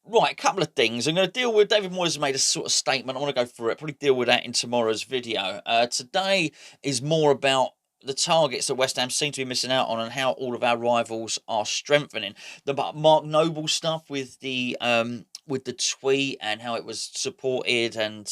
Right, a couple of things. I'm going to deal with David Moyes has made a sort of statement. I want to go through it. Probably deal with that in tomorrow's video. Today is more about the targets that West Ham seem to be missing out on and how all of our rivals are strengthening. The Mark Noble stuff with the tweet and how it was supported and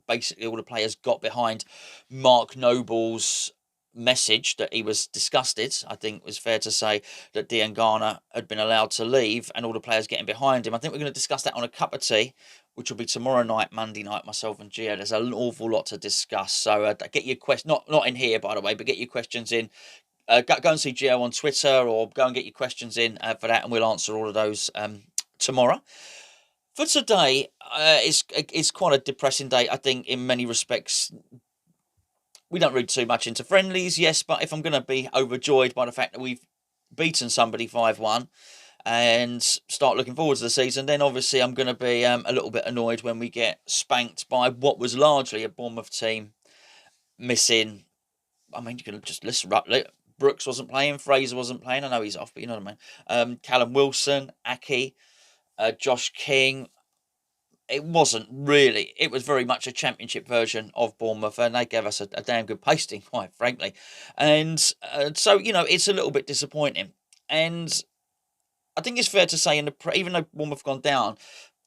basically all the players got behind Mark Noble's message that he was disgusted. I think it was fair to say that Diangana had been allowed to leave and all the players getting behind him. I think we're going to discuss that on a cup of tea, which will be tomorrow night, Monday night, myself and Gio. There's an awful lot to discuss. So get your questions, not in here, by the way, but get your questions in. Go and see Gio on Twitter or go and get your questions in for that and we'll answer all of those tomorrow. For today, it's quite a depressing day, I think, in many respects. We don't read too much into friendlies, yes, but if I'm going to be overjoyed by the fact that we've beaten somebody 5-1 and start looking forward to the season, then obviously I'm going to be a little bit annoyed when we get spanked by what was largely a Bournemouth team missing. I mean, you can just listen. Brooks wasn't playing, Fraser wasn't playing. I know he's off, but you know what I mean. Callum Wilson, Aki, Josh King. It wasn't really. It was very much a championship version of Bournemouth, and they gave us a damn good pasting, quite frankly. And so, it's a little bit disappointing. And I think it's fair to say, even though Bournemouth have gone down,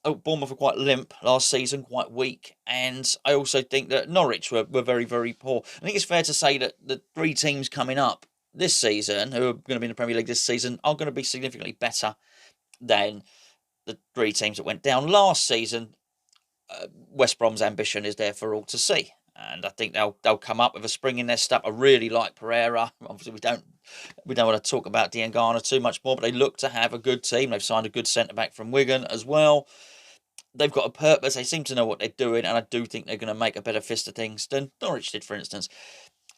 Bournemouth were quite limp last season, quite weak. And I also think that Norwich were very, very poor. I think it's fair to say that the three teams coming up this season, who are going to be in the Premier League this season, are going to be significantly better than the three teams that went down last season. West Brom's ambition is there for all to see, and I think they'll come up with a spring in their step. I really like Pereira. Obviously, we don't want to talk about Diangana too much more, but they look to have a good team. They've signed a good centre back from Wigan as well. They've got a purpose. They seem to know what they're doing, and I do think they're going to make a better fist of things than Norwich did, for instance.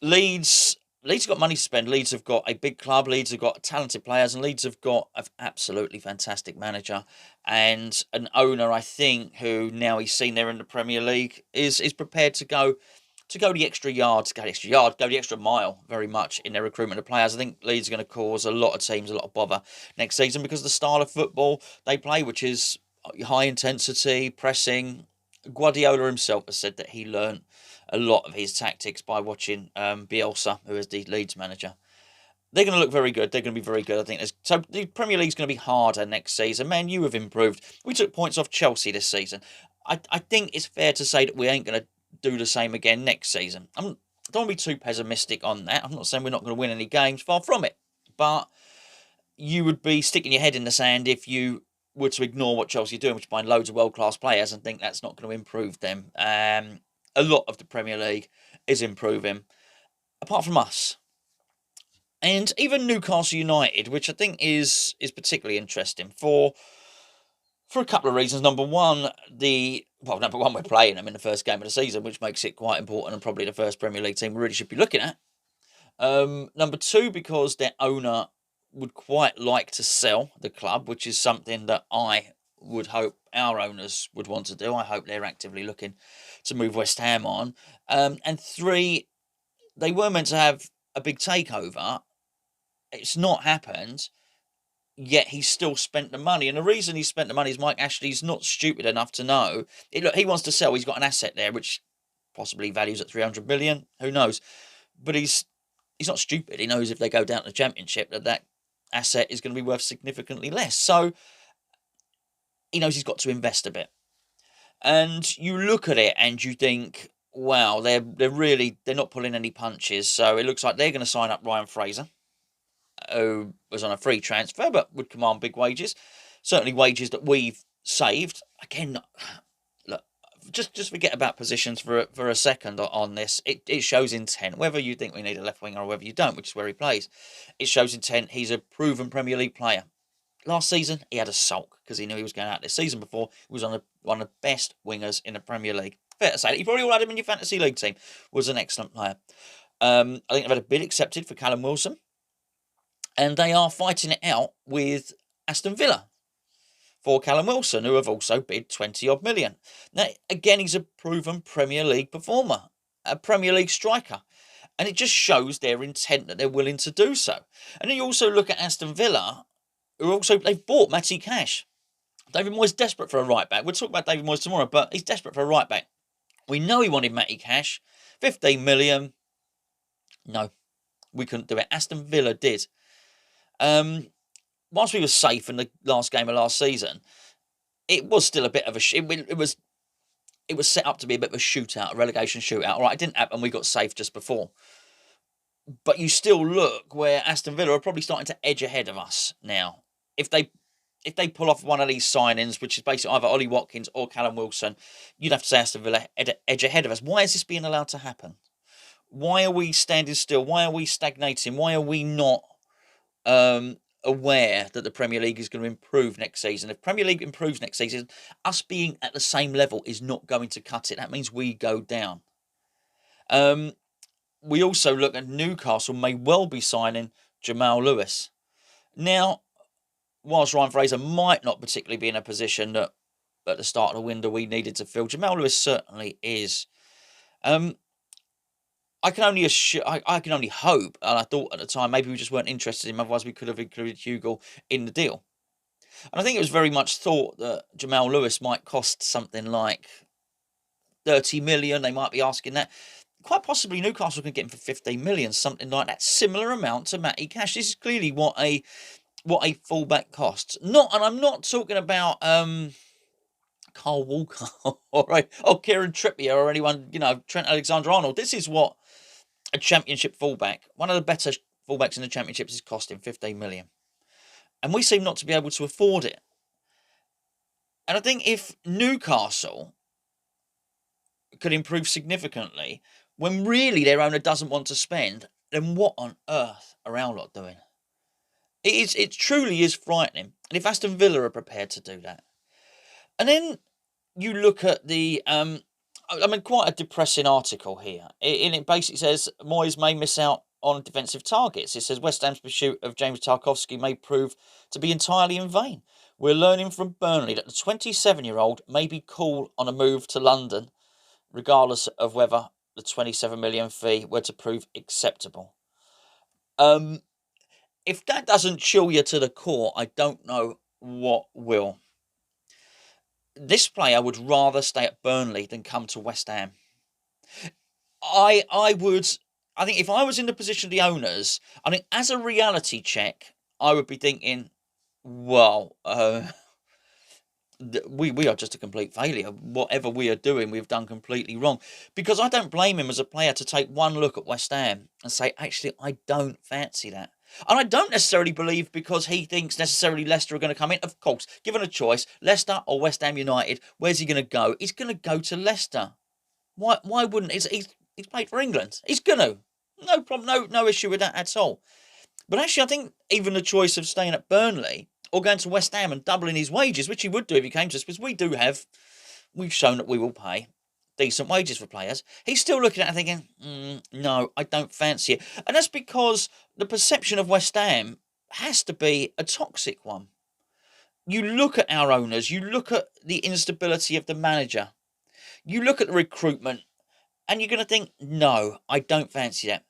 Leeds have got money to spend. Leeds have got a big club. Leeds have got talented players, and Leeds have got an absolutely fantastic manager and an owner, I think, who now he's seen there in the Premier League is prepared to go the extra yard, go the extra mile, very much in their recruitment of players. I think Leeds are going to cause a lot of teams a lot of bother next season because of the style of football they play, which is high intensity, pressing. Guardiola himself has said that he learned a lot of his tactics by watching Bielsa, who is the Leeds manager. They're going to look very good. They're going to be very good, I think. So the Premier League's going to be harder next season. Man, you have improved. We took points off Chelsea this season. I think it's fair to say that we ain't going to do the same again next season. I don't want to be too pessimistic on that. I'm not saying we're not going to win any games. Far from it. But you would be sticking your head in the sand if you were to ignore what Chelsea are doing, which is buying loads of world-class players, and think that's not going to improve them. A lot of the Premier League is improving, apart from us. And even Newcastle United, which I think is particularly interesting for a couple of reasons. Number one, we're playing them in the first game of the season, which makes it quite important and probably the first Premier League team we really should be looking at. Number two, because their owner would quite like to sell the club, which is something that I would hope our owners would want to do. I hope they're actively looking to move West Ham on. And three, they were meant to have a big takeover. It's not happened, yet he's still spent the money. And the reason he spent the money is Mike Ashley's not stupid enough to know. Look, he wants to sell. He's got an asset there, which possibly values at 300 million. Who knows? But he's not stupid. He knows if they go down to the Championship that asset is going to be worth significantly less. So he knows he's got to invest a bit. And you look at it and you think, wow, they're not pulling any punches. So it looks like they're going to sign up Ryan Fraser, who was on a free transfer but would command big wages. Certainly wages that we've saved. Again, look, just forget about positions for a second on this. It shows intent. Whether you think we need a left winger or whether you don't, which is where he plays, it shows intent. He's a proven Premier League player. Last season, he had a sulk because he knew he was going out. This season before, he was on one of the best wingers in the Premier League. Fair to say, you probably all had him in your fantasy league team. Was an excellent player. I think they've had a bid accepted for Callum Wilson, and they are fighting it out with Aston Villa for Callum Wilson, who have also bid 20-odd million. Now, again, he's a proven Premier League performer, a Premier League striker. And it just shows their intent that they're willing to do so. And then you also look at Aston Villa, who they've bought Matty Cash David Moyes desperate for a right back. We'll talk about David Moyes tomorrow, but he's desperate for a right back. We know he wanted Matty Cash. 15 million. No, we couldn't do it. Aston Villa did. Whilst we were safe in the last game of last season, it was still a bit of a... It was set up to be a bit of a shootout, a relegation shootout. All right, it didn't happen. We got safe just before. But you still look where Aston Villa are probably starting to edge ahead of us now. If they pull off one of these signings, which is basically either Ollie Watkins or Callum Wilson, you'd have to say Aston Villa edge ahead of us. Why is this being allowed to happen? Why are we standing still? Why are we stagnating? Why are we not aware that the Premier League is going to improve next season? If Premier League improves next season, us being at the same level is not going to cut it. That means we go down. We also look at Newcastle may well be signing Jamal Lewis. Now, whilst Ryan Fraser might not particularly be in a position that at the start of the window we needed to fill, Jamal Lewis certainly is. I can only hope, and I thought at the time maybe we just weren't interested in him, otherwise we could have included Hugo in the deal. And I think it was very much thought that Jamal Lewis might cost something like 30 million. They might be asking that. Quite possibly Newcastle can get him for 15 million, something like that. Similar amount to Matty Cash. This is clearly what a fullback costs. And I'm not talking about Carl Walker or Kieran Trippier or anyone, Trent Alexander-Arnold. This is what a championship fullback, one of the better fullbacks in the championships, is costing 15 million. And we seem not to be able to afford it. And I think if Newcastle could improve significantly, when really their owner doesn't want to spend, then what on earth are our lot doing? It truly is frightening. And if Aston Villa are prepared to do that. And then you look at the... quite a depressing article here. It basically says Moyes may miss out on defensive targets. It says West Ham's pursuit of James Tarkowski may prove to be entirely in vain. We're learning from Burnley that the 27-year-old may be cool on a move to London, regardless of whether the 27 million fee were to prove acceptable. If that doesn't chill you to the core, I don't know what will. This player would rather stay at Burnley than come to West Ham. I think if I was in the position of the owners, I think as a reality check, I would be thinking, well, we are just a complete failure. Whatever we are doing, we've done completely wrong. Because I don't blame him as a player to take one look at West Ham and say, actually, I don't fancy that. And I don't necessarily believe because he thinks necessarily Leicester are going to come in. Of course, given a choice, Leicester or West Ham United, where's he going to go? He's going to go to Leicester. Why wouldn't he? He's played for England. He's going to. No problem, no issue with that at all. But actually, I think even the choice of staying at Burnley or going to West Ham and doubling his wages, which he would do if he came to us, because we've shown that we will pay decent wages for players. He's still looking at it and thinking, no, I don't fancy it. And that's because the perception of West Ham has to be a toxic one. You look at our owners, you look at the instability of the manager, you look at the recruitment, and you're going to think, no, I don't fancy that.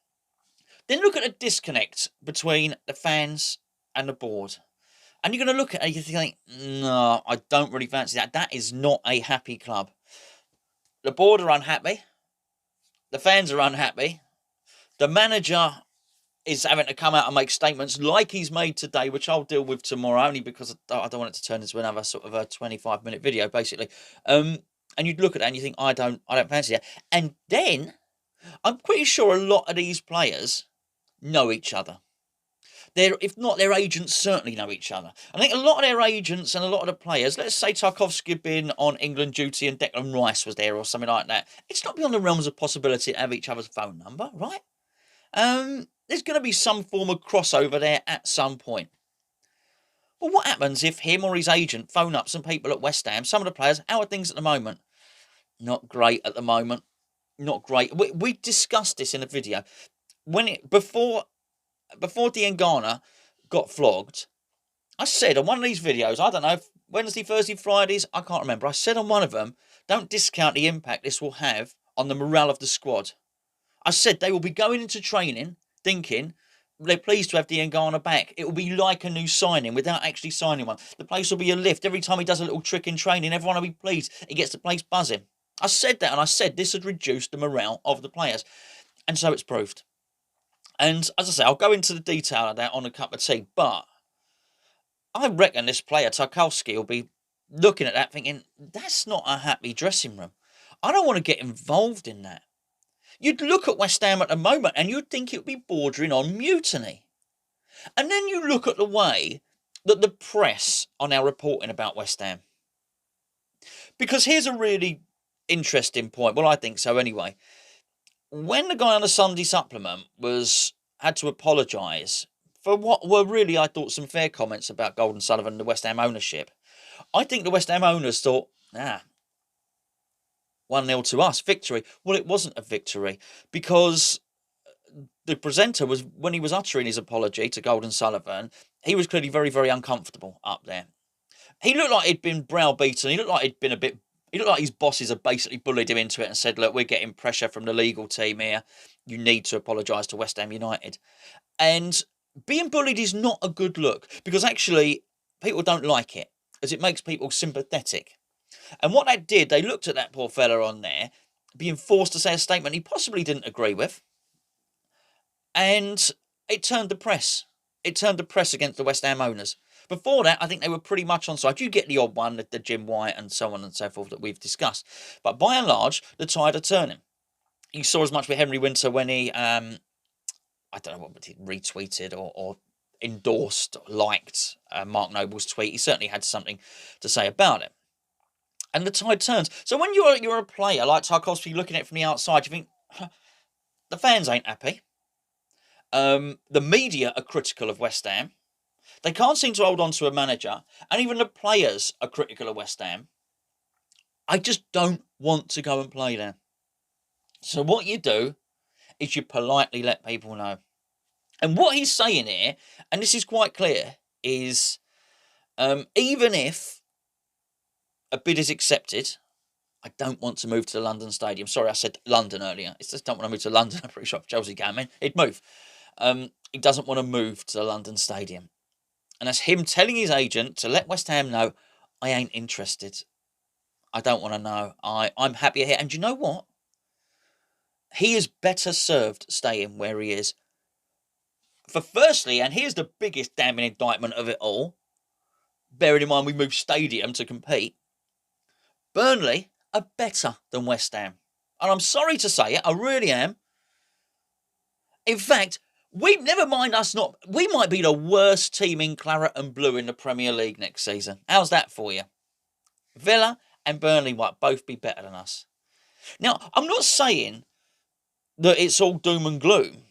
Then look at the disconnect between the fans and the board. And you're going to look at it and you think, no, I don't really fancy that. That is not a happy club. The board are unhappy. The fans are unhappy. The manager is having to come out and make statements like he's made today, which I'll deal with tomorrow, only because I don't want it to turn into another sort of a 25-minute video, basically. And you'd look at that and you think, I don't fancy that. And then I'm pretty sure a lot of these players know each other. If not, their agents certainly know each other. I think a lot of their agents and a lot of the players, let's say Tarkowski had been on England duty and Declan Rice was there or something like that. It's not beyond the realms of possibility to have each other's phone number, right? There's going to be some form of crossover there at some point. Well, what happens if him or his agent phone up some people at West Ham, some of the players, how are things at the moment? Not great at the moment. Not great. We discussed this in a video. Before Diangana got flogged, I said on one of these videos, I don't know, Wednesday, Thursday, Fridays, I can't remember. I said on one of them, don't discount the impact this will have on the morale of the squad. I said they will be going into training thinking, they're pleased to have Diangana back. It will be like a new signing without actually signing one. The place will be a lift. Every time he does a little trick in training, everyone will be pleased. He gets the place buzzing. I said that, and I said this had reduced the morale of the players. And so it's proved. And as I say, I'll go into the detail of that on a cup of tea. But I reckon this player, Tarkowski, will be looking at that thinking, that's not a happy dressing room. I don't want to get involved in that. You'd look at West Ham at the moment and you'd think it would be bordering on mutiny. And then you look at the way that the press are now reporting about West Ham. Because here's a really interesting point. Well, I think so anyway. When the guy on the Sunday supplement had to apologise for what were really, I thought, some fair comments about Golden Sullivan and the West Ham ownership, I think the West Ham owners thought, 1-0 to us, victory. Well, it wasn't a victory because the presenter was, when he was uttering his apology to Golden Sullivan, he was clearly very, very uncomfortable up there. He looked like he'd been browbeaten. He looked like his bosses had basically bullied him into it and said, look, we're getting pressure from the legal team here. You need to apologise to West Ham United. And being bullied is not a good look because actually people don't like it as it makes people sympathetic. And what that did, they looked at that poor fella on there being forced to say a statement he possibly didn't agree with. And it turned the press. It turned the press against the West Ham owners. Before that, I think they were pretty much on side. You get the odd one, the Jim White and so on and so forth that we've discussed. But by and large, the tide are turning. You saw as much with Henry Winter when he, I don't know what he retweeted or endorsed, or liked Mark Noble's tweet. He certainly had something to say about it. And the tide turns. So when you're a player like Tarkowski looking at it from the outside, you think, the fans ain't happy. The media are critical of West Ham. They can't seem to hold on to a manager. And even the players are critical of West Ham. I just don't want to go and play there. So what you do is you politely let people know. And what he's saying here, and this is quite clear, is even if a bid is accepted, I don't want to move to the London Stadium. Sorry, I said London earlier. It's just don't want to move to London. I'm pretty sure if Chelsea came in, he'd move. He doesn't want to move to the London Stadium. And that's him telling his agent to let West Ham know, I ain't interested. I don't want to know. I'm happier here. And you know what? He is better served staying where he is. For firstly, and here's the biggest damning indictment of it all, bearing in mind we moved stadium to compete, Burnley are better than West Ham. And I'm sorry to say it, I really am. In fact, we might be the worst team in claret and blue in the Premier League next season. How's that for you? Villa and Burnley might both be better than us. Now, I'm not saying that it's all doom and gloom.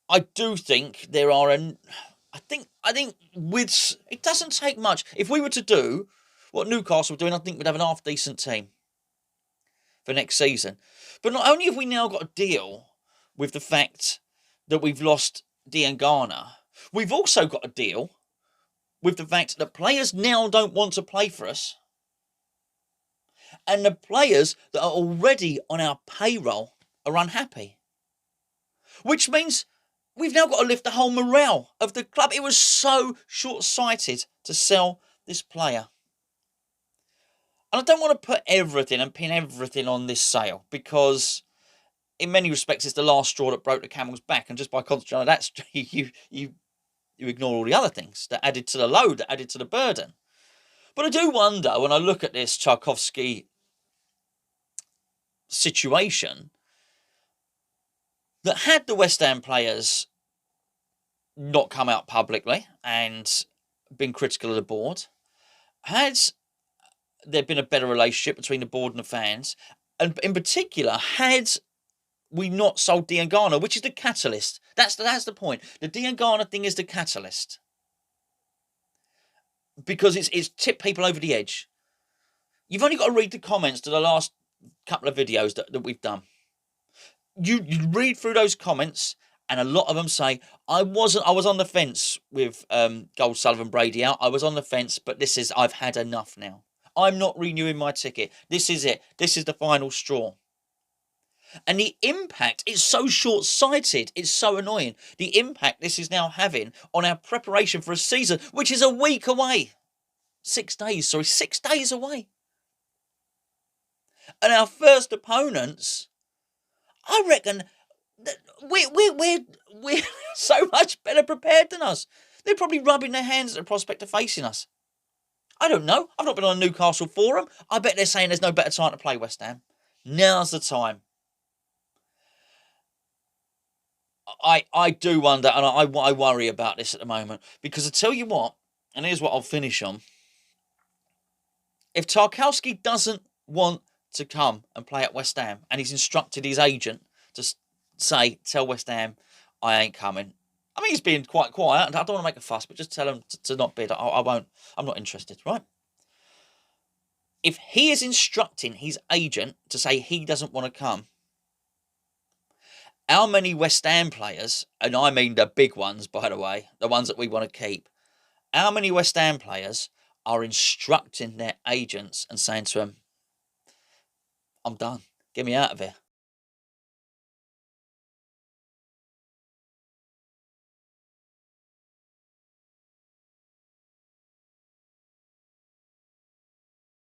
I do think there are I think with it doesn't take much. If we were to do what Newcastle were doing, I think we'd have an half decent team for next season. But not only have we now got to deal with the fact that we've lost Diangana, we've also got to deal with the fact that players now don't want to play for us. And the players that are already on our payroll are unhappy. Which means we've now got to lift the whole morale of the club. It was so short-sighted to sell this player. And I don't want to put everything and pin everything on this sale because in many respects it's the last straw that broke the camel's back. And just by concentrating on that, you ignore all the other things that added to the load, that added to the burden. But I do wonder when I look at this Tarkowski situation that had the West Ham players not come out publicly and been critical of the board, had there been a better relationship between the board and the fans, and in particular, had we not sold Diangana, which is the catalyst. That's the point. The Diangana thing is the catalyst. Because it's tipped people over the edge. You've only got to read the comments to the last couple of videos that we've done. You read through those comments, and a lot of them say, I was on the fence with Gold Sullivan Brady out. I was on the fence, but I've had enough now. I'm not renewing my ticket. This is it. This is the final straw. And the impact is so short-sighted, it's so annoying. The impact this is now having on our preparation for a season, which is a week away. 6 days, sorry, 6 days away. And our first opponents, I reckon, we're so much better prepared than us. They're probably rubbing their hands at the prospect of facing us. I don't know. I've not been on a Newcastle forum. I bet they're saying there's no better time to play West Ham. Now's the time. I do wonder, and I worry about this at the moment, because I tell you what, and here's what I'll finish on. If Tarkowski doesn't want to come and play at West Ham, and he's instructed his agent to tell West Ham, I ain't coming. I mean, he's being quite quiet, and I don't want to make a fuss, but just tell him to not bid. I won't. I'm not interested, right? If he is instructing his agent to say he doesn't want to come, how many West Ham players, and I mean the big ones, by the way, the ones that we want to keep, how many West Ham players are instructing their agents and saying to them, I'm done, get me out of here?